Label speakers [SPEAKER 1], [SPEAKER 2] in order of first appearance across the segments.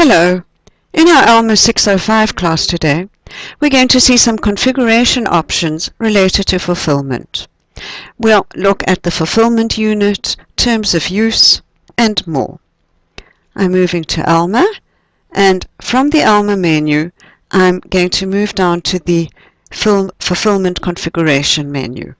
[SPEAKER 1] Hello. In our Alma 605 class today, we're going to see some configuration options related to fulfillment. We'll look at the fulfillment unit, terms of use, and more. I'm moving to Alma, and from the Alma menu, I'm going to move down to the fulfillment configuration menu.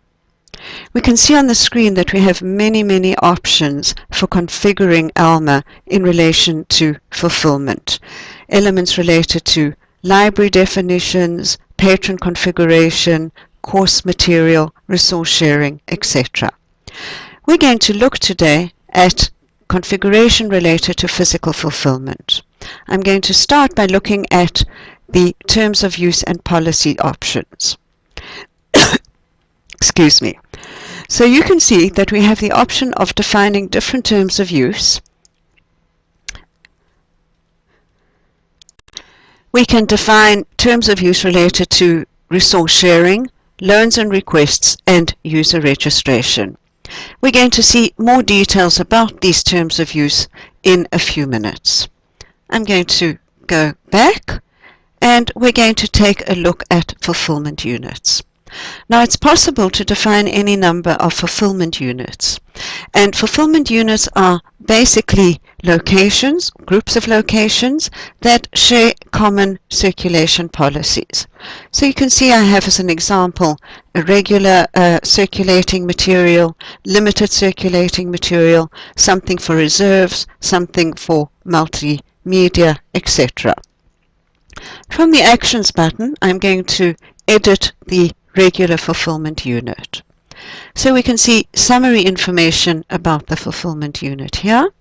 [SPEAKER 1] We can see on the screen that we have many options for configuring Alma in relation to fulfillment. Elements related to library definitions, patron configuration, course material, resource sharing, etc. We're going to look today at configuration related to physical fulfillment. I'm going to start by looking at the terms of use and policy options. Excuse me. So you can see that we have the option of defining different terms of use. We can define terms of use related to resource sharing, loans and requests, and user registration. We're going to see more details about these terms of use in a few minutes. I'm going to go back, and we're going to take a look at fulfillment units. Now, it's possible to define any number of fulfillment units, and fulfillment units are basically locations, groups of locations that share common circulation policies. So you can see I have as an example a regular circulating material, limited circulating material, something for reserves, something for multimedia, etc. From the Actions button, I'm going to edit the regular fulfillment unit. So we can see summary information about the fulfillment unit here.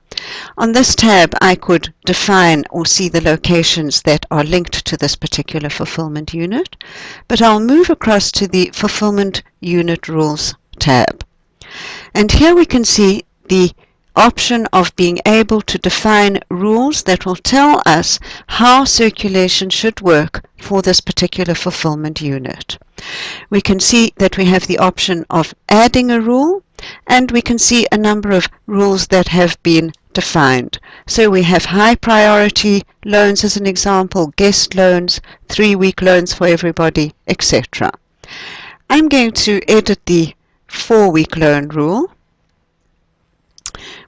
[SPEAKER 1] On this tab, I could define or see the locations that are linked to this particular fulfillment unit, but I'll move across to the Fulfillment Unit Rules tab. And here we can see the option of being able to define rules that will tell us how circulation should work for this particular fulfillment unit. We can see that we have the option of adding a rule, and we can see a number of rules that have been defined. So we have high priority loans as an example, guest loans, 3-week loans for everybody, etc. I'm going to edit the 4-week loan rule.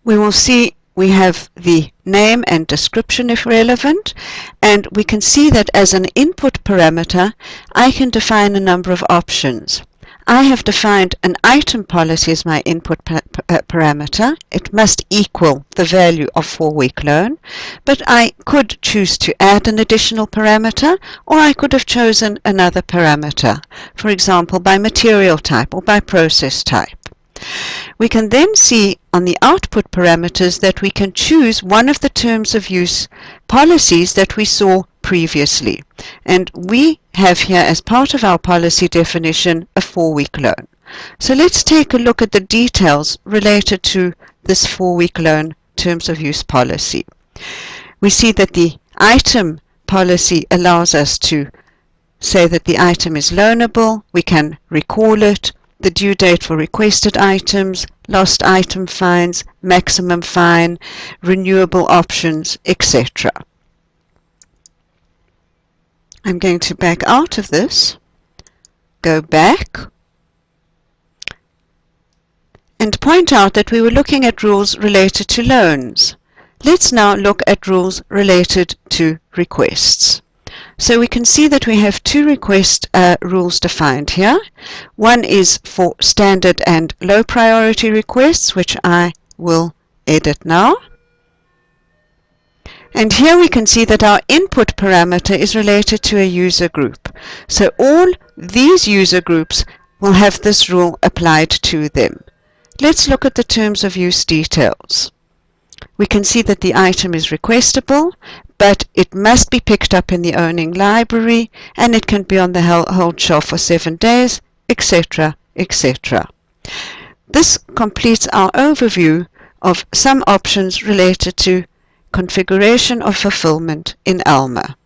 [SPEAKER 1] We will see we have the name and description if relevant, and we can see that as an input parameter, I can define a number of options. I have defined an item policy as my input parameter. It must equal the value of 4-week loan, but I could choose to add an additional parameter, or I could have chosen another parameter, for example, by material type or by process type. We can then see on the output parameters that we can choose one of the terms of use policies that we saw previously. And we have here as part of our policy definition a 4-week loan. So let's take a look at the details related to this 4-week loan terms of use policy. We see that the item policy allows us to say that the item is loanable. We can recall it, the due date for requested items, lost item fines, maximum fine, renewable options, etc. I'm going to back out of this, go back, and point out that we were looking at rules related to loans. Let's now look at rules related to requests. So we can see that we have 2 request rules defined here. One is for standard and low priority requests, which I will edit now. And here we can see that our input parameter is related to a user group. So all these user groups will have this rule applied to them. Let's look at the terms of use details. We can see that the item is requestable, but it must be picked up in the owning library, and it can be on the hold shelf for 7 days, etc., etc. This completes our overview of some options related to configuration of fulfillment in Alma.